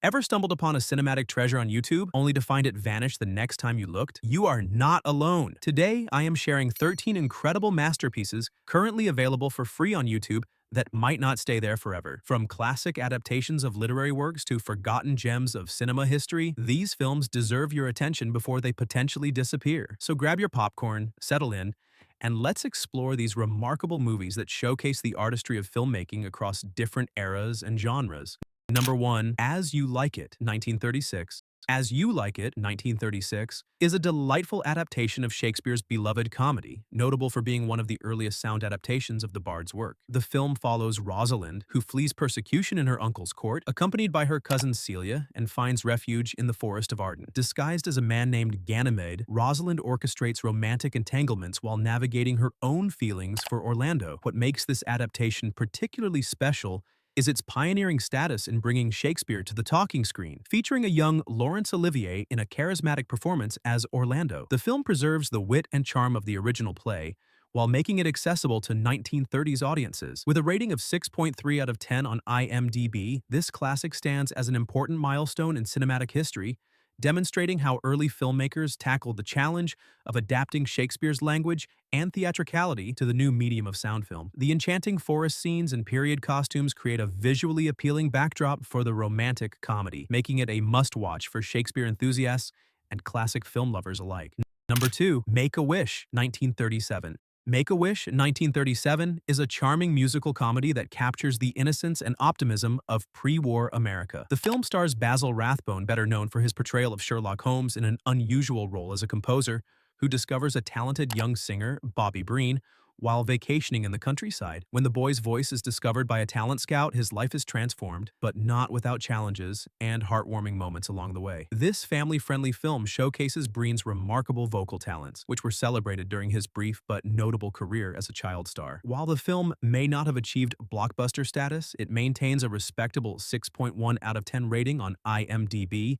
Ever stumbled upon a cinematic treasure on YouTube only to find it vanish the next time you looked? You are not alone. Today, I am sharing 13 incredible masterpieces currently available for free on YouTube that might not stay there forever. From classic adaptations of literary works to forgotten gems of cinema history, these films deserve your attention before they potentially disappear. So grab your popcorn, settle in, and let's explore these remarkable movies that showcase the artistry of filmmaking across different eras and genres. Number 1, As You Like It, 1936. As You Like It, 1936, is a delightful adaptation of Shakespeare's beloved comedy, notable for being one of the earliest sound adaptations of the bard's work. The film follows Rosalind, who flees persecution in her uncle's court, accompanied by her cousin Celia, and finds refuge in the Forest of Arden. Disguised as a man named Ganymede, Rosalind orchestrates romantic entanglements while navigating her own feelings for Orlando. What makes this adaptation particularly special is its pioneering status in bringing Shakespeare to the talking screen, featuring a young Laurence Olivier in a charismatic performance as Orlando. The film preserves the wit and charm of the original play, while making it accessible to 1930s audiences. With a rating of 6.3 out of 10 on IMDb, this classic stands as an important milestone in cinematic history, demonstrating how early filmmakers tackled the challenge of adapting Shakespeare's language and theatricality to the new medium of sound film. The enchanting forest scenes and period costumes create a visually appealing backdrop for the romantic comedy, making it a must-watch for Shakespeare enthusiasts and classic film lovers alike. Number 2, Make-A-Wish, 1937. Make-A-Wish, 1937, is a charming musical comedy that captures the innocence and optimism of pre-war America. The film stars Basil Rathbone, better known for his portrayal of Sherlock Holmes in an unusual role as a composer, who discovers a talented young singer, Bobby Breen, while vacationing in the countryside. When the boy's voice is discovered by a talent scout, his life is transformed, but not without challenges and heartwarming moments along the way. This family-friendly film showcases Breen's remarkable vocal talents, which were celebrated during his brief but notable career as a child star. While the film may not have achieved blockbuster status, it maintains a respectable 6.1 out of 10 rating on IMDb,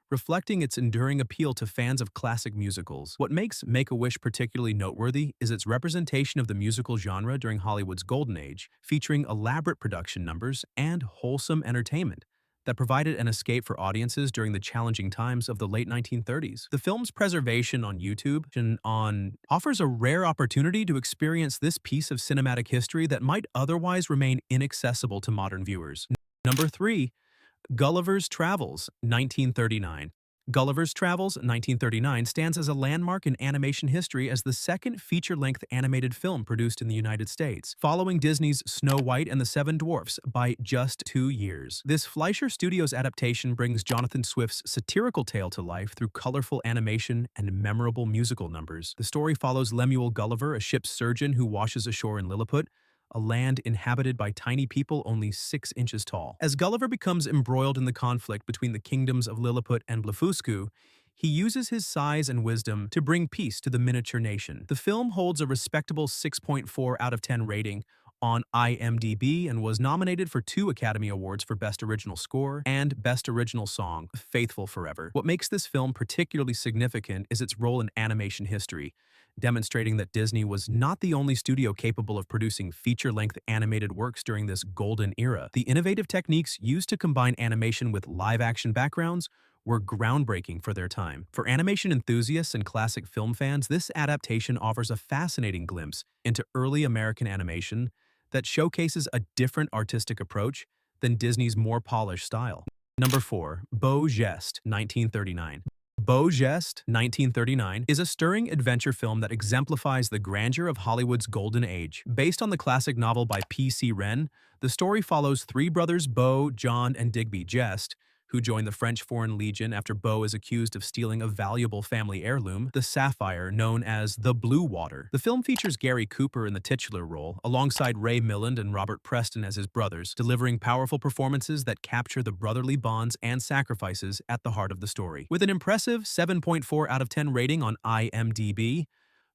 reflecting its enduring appeal to fans of classic musicals. What makes Make-A-Wish particularly noteworthy is its representation of the musical genre during Hollywood's golden age, featuring elaborate production numbers and wholesome entertainment that provided an escape for audiences during the challenging times of the late 1930s. The film's preservation on YouTube offers a rare opportunity to experience this piece of cinematic history that might otherwise remain inaccessible to modern viewers. Number 3, Gulliver's Travels, 1939. Gulliver's Travels, 1939, stands as a landmark in animation history as the second feature-length animated film produced in the United States, following Disney's Snow White and the Seven Dwarfs by just 2 years. This Fleischer Studios adaptation brings Jonathan Swift's satirical tale to life through colorful animation and memorable musical numbers. The story follows Lemuel Gulliver, a ship's surgeon who washes ashore in Lilliput, a land inhabited by tiny people only 6 inches tall. As Gulliver becomes embroiled in the conflict between the kingdoms of Lilliput and Blefuscu, he uses his size and wisdom to bring peace to the miniature nation. The film holds a respectable 6.4 out of 10 rating on IMDb and was nominated for 2 Academy Awards for Best Original Score and Best Original Song, Faithful Forever. What makes this film particularly significant is its role in animation history, demonstrating that Disney was not the only studio capable of producing feature-length animated works during this golden era. The innovative techniques used to combine animation with live-action backgrounds were groundbreaking for their time. For animation enthusiasts and classic film fans, this adaptation offers a fascinating glimpse into early American animation that showcases a different artistic approach than Disney's more polished style. Number 4, Beau Geste, 1939. Beau Geste, 1939, is a stirring adventure film that exemplifies the grandeur of Hollywood's golden age. Based on the classic novel by P.C. Wren, the story follows 3 brothers Beau, John, and Digby Geste, who join the French Foreign Legion after Beau is accused of stealing a valuable family heirloom, the sapphire known as the Blue Water. The film features Gary Cooper in the titular role, alongside Ray Milland and Robert Preston as his brothers, delivering powerful performances that capture the brotherly bonds and sacrifices at the heart of the story. With an impressive 7.4 out of 10 rating on IMDb,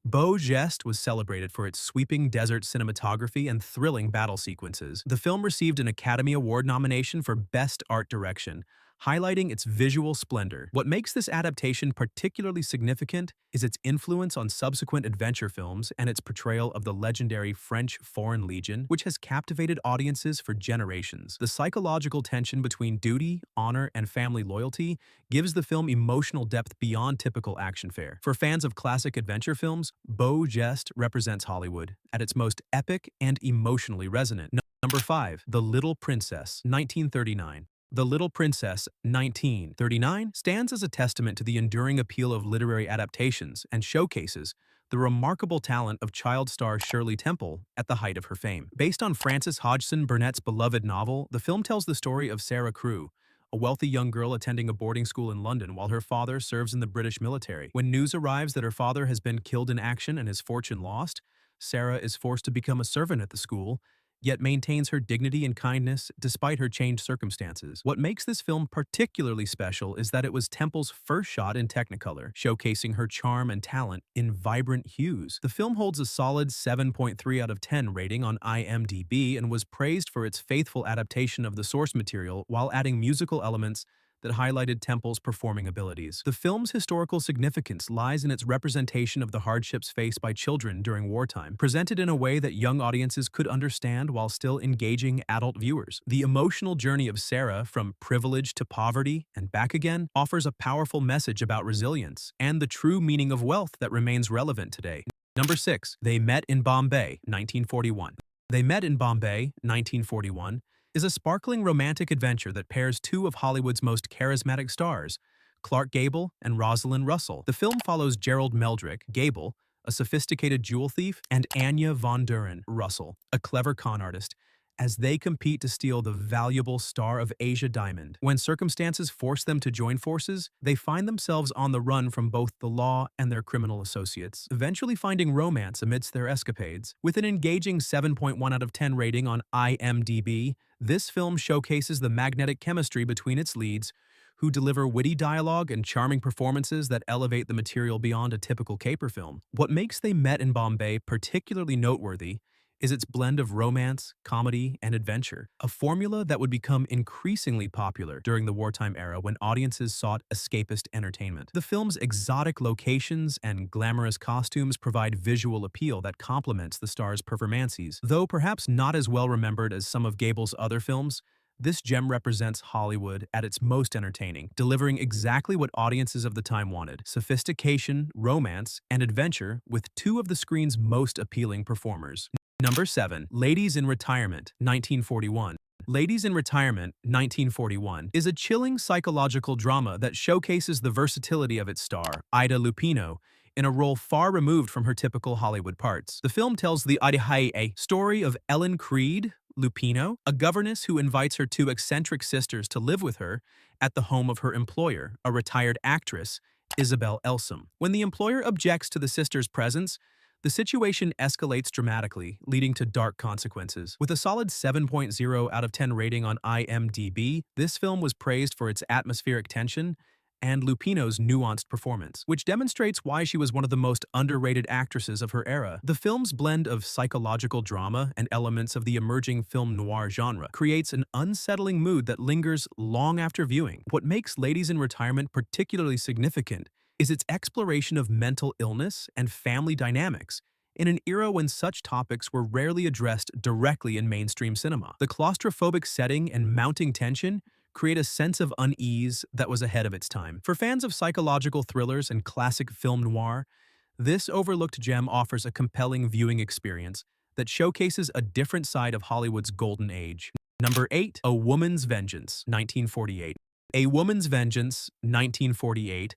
Beau Geste was celebrated for its sweeping desert cinematography and thrilling battle sequences. The film received an Academy Award nomination for Best Art Direction, highlighting its visual splendor. What makes this adaptation particularly significant is its influence on subsequent adventure films and its portrayal of the legendary French Foreign Legion, which has captivated audiences for generations. The psychological tension between duty, honor, and family loyalty gives the film emotional depth beyond typical action fare. For fans of classic adventure films, Beau Geste represents Hollywood at its most epic and emotionally resonant. Number 5. The Little Princess, 1939. The Little Princess, 1939, stands as a testament to the enduring appeal of literary adaptations and showcases the remarkable talent of child star Shirley Temple at the height of her fame. Based on Frances Hodgson Burnett's beloved novel, the film tells the story of Sarah Crewe, a wealthy young girl attending a boarding school in London while her father serves in the British military. When news arrives that her father has been killed in action and his fortune lost, Sarah is forced to become a servant at the school, yet maintains her dignity and kindness despite her changed circumstances. What makes this film particularly special is that it was Temple's first shot in Technicolor, showcasing her charm and talent in vibrant hues. The film holds a solid 7.3 out of 10 rating on IMDb and was praised for its faithful adaptation of the source material while adding musical elements that highlighted Temple's performing abilities. The film's historical significance lies in its representation of the hardships faced by children during wartime, presented in a way that young audiences could understand while still engaging adult viewers. The emotional journey of Sarah from privilege to poverty and back again offers a powerful message about resilience and the true meaning of wealth that remains relevant today. Number 6. They Met in Bombay, 1941. They Met in Bombay, 1941, is a sparkling romantic adventure that pairs two of Hollywood's most charismatic stars, Clark Gable and Rosalind Russell. The film follows Gerald Meldrick, Gable, a sophisticated jewel thief, and Anya Von Duren, Russell, a clever con artist, as they compete to steal the valuable Star of Asia diamond. When circumstances force them to join forces, they find themselves on the run from both the law and their criminal associates, eventually finding romance amidst their escapades. With an engaging 7.1 out of 10 rating on IMDb, this film showcases the magnetic chemistry between its leads, who deliver witty dialogue and charming performances that elevate the material beyond a typical caper film. What makes They Met in Bombay particularly noteworthy is its blend of romance, comedy, and adventure, a formula that would become increasingly popular during the wartime era when audiences sought escapist entertainment. The film's exotic locations and glamorous costumes provide visual appeal that complements the star's performances. Though perhaps not as well remembered as some of Gable's other films, this gem represents Hollywood at its most entertaining, delivering exactly what audiences of the time wanted: sophistication, romance, and adventure with two of the screen's most appealing performers. Number 7. Ladies in Retirement, 1941. Ladies in Retirement, 1941, is a chilling psychological drama that showcases the versatility of its star, Ida Lupino, in a role far removed from her typical Hollywood parts. The film tells the Ida story of Ellen Creed Lupino, a governess who invites her two eccentric sisters to live with her at the home of her employer, a retired actress, Isabel Elsom. When the employer objects to the sisters' presence, the situation escalates dramatically, leading to dark consequences. With a solid 7.0 out of 10 rating on IMDb, this film was praised for its atmospheric tension and Lupino's nuanced performance, which demonstrates why she was one of the most underrated actresses of her era. The film's blend of psychological drama and elements of the emerging film noir genre creates an unsettling mood that lingers long after viewing. What makes Ladies in Retirement particularly significant is its exploration of mental illness and family dynamics in an era when such topics were rarely addressed directly in mainstream cinema. The claustrophobic setting and mounting tension create a sense of unease that was ahead of its time. For fans of psychological thrillers and classic film noir, this overlooked gem offers a compelling viewing experience that showcases a different side of Hollywood's golden age. Number 8. A Woman's Vengeance, 1948. A Woman's Vengeance, 1948,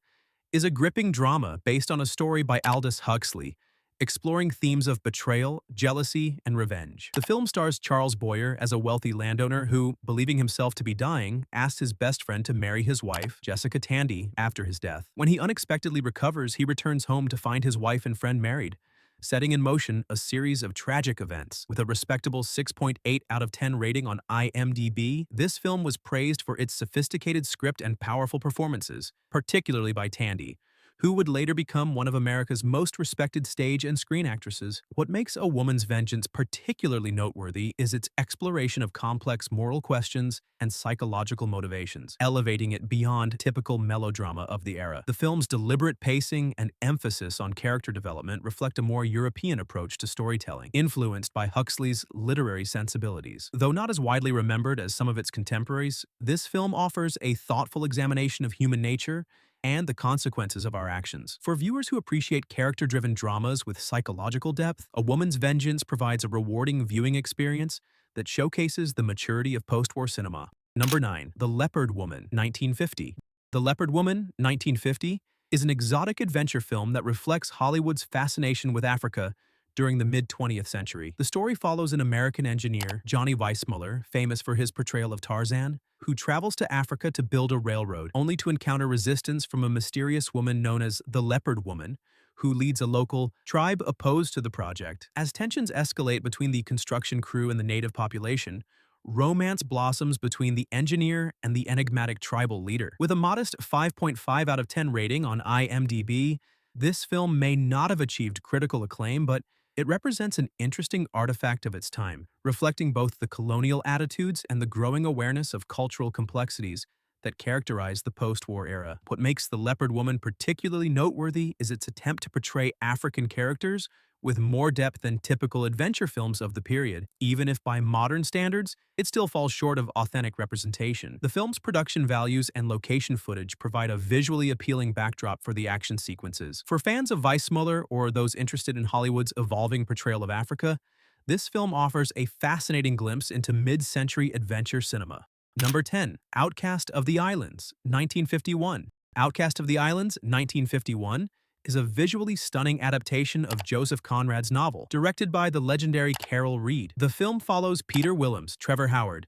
is a gripping drama based on a story by Aldous Huxley, exploring themes of betrayal, jealousy, and revenge. The film stars Charles Boyer as a wealthy landowner who, believing himself to be dying, asks his best friend to marry his wife, Jessica Tandy, after his death. When he unexpectedly recovers, he returns home to find his wife and friend married, setting in motion a series of tragic events. With a respectable 6.8 out of 10 rating on IMDb, this film was praised for its sophisticated script and powerful performances, particularly by Tandy, who would later become one of America's most respected stage and screen actresses. What makes A Woman's Vengeance particularly noteworthy is its exploration of complex moral questions and psychological motivations, elevating it beyond typical melodrama of the era. The film's deliberate pacing and emphasis on character development reflect a more European approach to storytelling, influenced by Huxley's literary sensibilities. Though not as widely remembered as some of its contemporaries, this film offers a thoughtful examination of human nature and the consequences of our actions. For viewers who appreciate character-driven dramas with psychological depth, A Woman's Vengeance provides a rewarding viewing experience that showcases the maturity of post-war cinema. Number 9. The Leopard Woman, 1950. The Leopard Woman, 1950, is an exotic adventure film that reflects Hollywood's fascination with Africa during the mid-20th century. The story follows an American engineer, Johnny Weissmuller, famous for his portrayal of Tarzan, who travels to Africa to build a railroad, only to encounter resistance from a mysterious woman known as the Leopard Woman, who leads a local tribe opposed to the project. As tensions escalate between the construction crew and the native population, romance blossoms between the engineer and the enigmatic tribal leader. With a modest 5.5 out of 10 rating on IMDb, this film may not have achieved critical acclaim, but it represents an interesting artifact of its time, reflecting both the colonial attitudes and the growing awareness of cultural complexities that characterize the post-war era. What makes The Leopard Woman particularly noteworthy is its attempt to portray African characters with more depth than typical adventure films of the period. Even if by modern standards, it still falls short of authentic representation. The film's production values and location footage provide a visually appealing backdrop for the action sequences. For fans of Weissmuller or those interested in Hollywood's evolving portrayal of Africa, this film offers a fascinating glimpse into mid-century adventure cinema. Number 10. Outcast of the Islands, 1951. Outcast of the Islands, 1951, is a visually stunning adaptation of Joseph Conrad's novel, directed by the legendary Carol Reed. The film follows Peter Willems, Trevor Howard,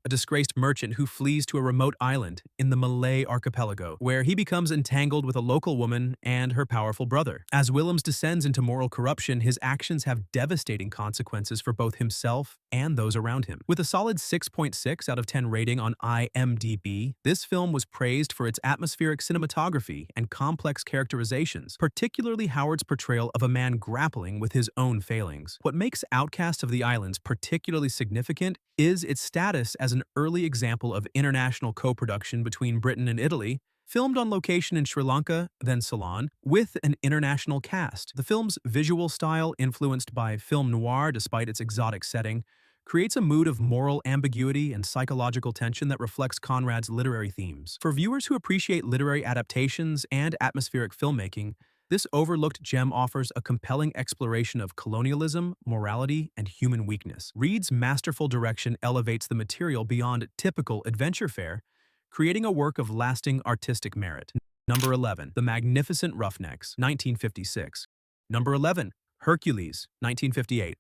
a disgraced merchant who flees to a remote island in the Malay archipelago, where he becomes entangled with a local woman and her powerful brother. As Willems descends into moral corruption, his actions have devastating consequences for both himself and those around him. With a solid 6.6 out of 10 rating on IMDb, this film was praised for its atmospheric cinematography and complex characterizations, particularly Howard's portrayal of a man grappling with his own failings. What makes Outcast of the Islands particularly significant is its status as an early example of international co-production between Britain and Italy, filmed on location in Sri Lanka, then Ceylon, with an international cast. The film's visual style, influenced by film noir despite its exotic setting, creates a mood of moral ambiguity and psychological tension that reflects Conrad's literary themes. For viewers who appreciate literary adaptations and atmospheric filmmaking, this overlooked gem offers a compelling exploration of colonialism, morality, and human weakness. Reed's masterful direction elevates the material beyond typical adventure fare, creating a work of lasting artistic merit. Number 11. The Magnificent Roughnecks, 1956. Number 11. Hercules, 1958.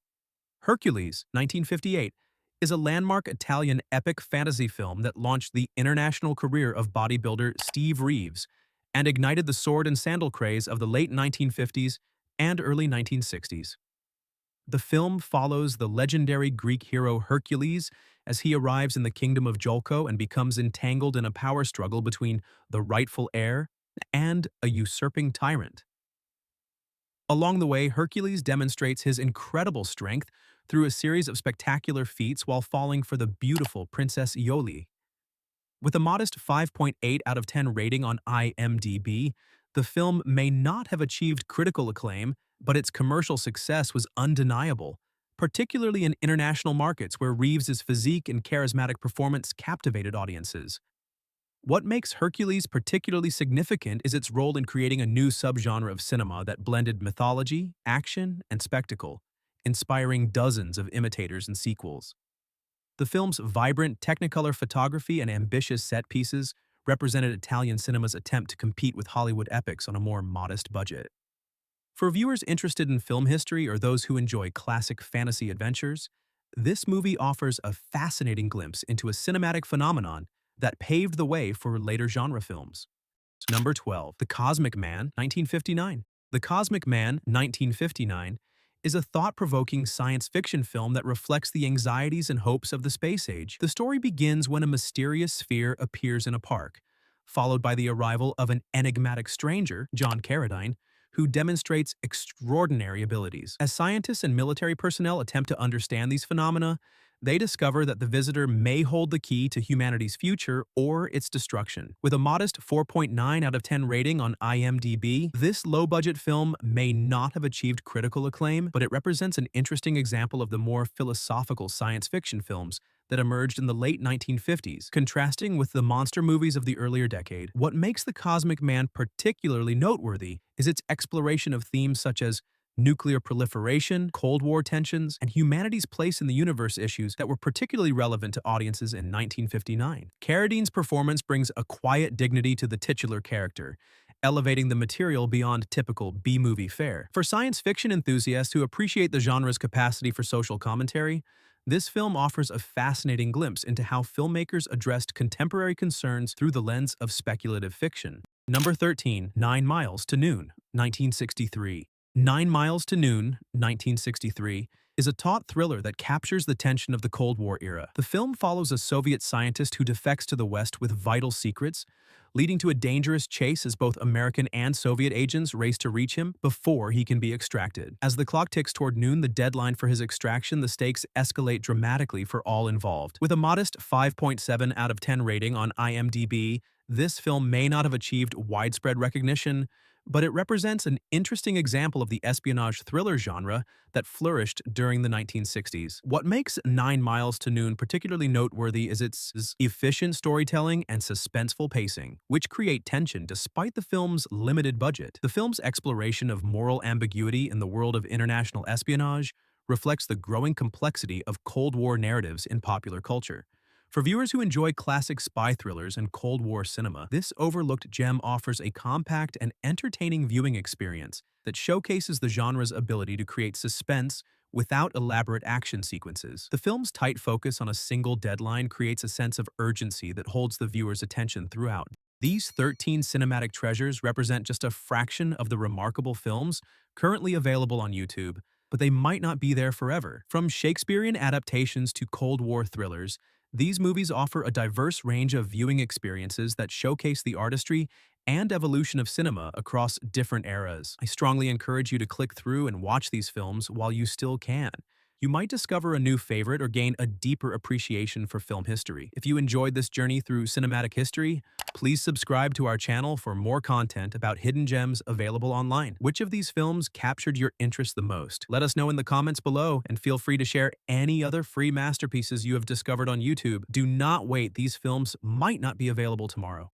Hercules, 1958, is a landmark Italian epic fantasy film that launched the international career of bodybuilder Steve Reeves and ignited the sword and sandal craze of the late 1950s and early 1960s. The film follows the legendary Greek hero Hercules as he arrives in the kingdom of Jolko and becomes entangled in a power struggle between the rightful heir and a usurping tyrant. Along the way, Hercules demonstrates his incredible strength through a series of spectacular feats while falling for the beautiful Princess Iole. With a modest 5.8 out of 10 rating on IMDb, the film may not have achieved critical acclaim, but its commercial success was undeniable, particularly in international markets where Reeves's physique and charismatic performance captivated audiences. What makes Hercules particularly significant is its role in creating a new subgenre of cinema that blended mythology, action, and spectacle, inspiring dozens of imitators and sequels. The film's vibrant Technicolor photography and ambitious set pieces represented Italian cinema's attempt to compete with Hollywood epics on a more modest budget. For viewers interested in film history or those who enjoy classic fantasy adventures, this movie offers a fascinating glimpse into a cinematic phenomenon that paved the way for later genre films. Number 12. The Cosmic Man, 1959. The Cosmic Man, 1959, is a thought-provoking science fiction film that reflects the anxieties and hopes of the space age. The story begins when a mysterious sphere appears in a park, followed by the arrival of an enigmatic stranger, John Carradine, who demonstrates extraordinary abilities. As scientists and military personnel attempt to understand these phenomena, they discover that the visitor may hold the key to humanity's future or its destruction. With a modest 4.9 out of 10 rating on IMDb, this low-budget film may not have achieved critical acclaim, but it represents an interesting example of the more philosophical science fiction films that emerged in the late 1950s, contrasting with the monster movies of the earlier decade. What makes The Cosmic Man particularly noteworthy is its exploration of themes such as nuclear proliferation, Cold War tensions, and humanity's place in the universe issues that were particularly relevant to audiences in 1959. Carradine's performance brings a quiet dignity to the titular character, elevating the material beyond typical B-movie fare. For science fiction enthusiasts who appreciate the genre's capacity for social commentary, this film offers a fascinating glimpse into how filmmakers addressed contemporary concerns through the lens of speculative fiction. Number 13, 9 Miles to Noon, 1963. 9 Miles to Noon, 1963, is a taut thriller that captures the tension of the Cold War era. The film follows a Soviet scientist who defects to the West with vital secrets, leading to a dangerous chase as both American and Soviet agents race to reach him before he can be extracted. As the clock ticks toward noon, the deadline for his extraction, the stakes escalate dramatically for all involved. With a modest 5.7 out of 10 rating on IMDb, this film may not have achieved widespread recognition, but it represents an interesting example of the espionage thriller genre that flourished during the 1960s. What makes 9 Miles to Noon particularly noteworthy is its efficient storytelling and suspenseful pacing, which create tension despite the film's limited budget. The film's exploration of moral ambiguity in the world of international espionage reflects the growing complexity of Cold War narratives in popular culture. For viewers who enjoy classic spy thrillers and Cold War cinema, this overlooked gem offers a compact and entertaining viewing experience that showcases the genre's ability to create suspense without elaborate action sequences. The film's tight focus on a single deadline creates a sense of urgency that holds the viewer's attention throughout. These 13 cinematic treasures represent just a fraction of the remarkable films currently available on YouTube, but they might not be there forever. From Shakespearean adaptations to Cold War thrillers, these movies offer a diverse range of viewing experiences that showcase the artistry and evolution of cinema across different eras. I strongly encourage you to click through and watch these films while you still can. You might discover a new favorite or gain a deeper appreciation for film history. If you enjoyed this journey through cinematic history, please subscribe to our channel for more content about hidden gems available online. Which of these films captured your interest the most? Let us know in the comments below, and feel free to share any other free masterpieces you have discovered on YouTube. Do not wait, these films might not be available tomorrow.